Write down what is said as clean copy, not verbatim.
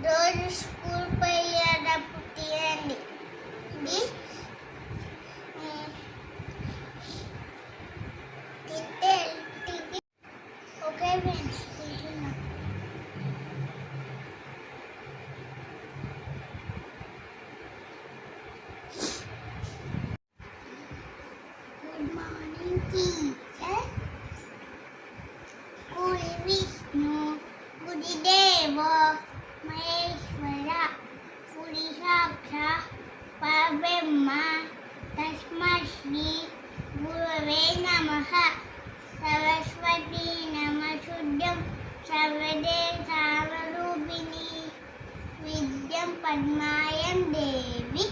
రోజు స్కూల్ పోయేటప్పుడు తినండి. ఇది తింటే హెల్త్కి. ఓకే ఫ్రెండ్స్, తింటున్నా. Good morning teacher. గుడి విష్ణు, గుడి దేవ మహేశ్వర, గుడి సాక్షా పరబ్రహ్మ తస్మై శ్రీ గురవే నమః. సరస్వతీ నమస్తుభ్యం సర్వదే సార్వరూపిణి విద్యాం పద్మాయం దేవి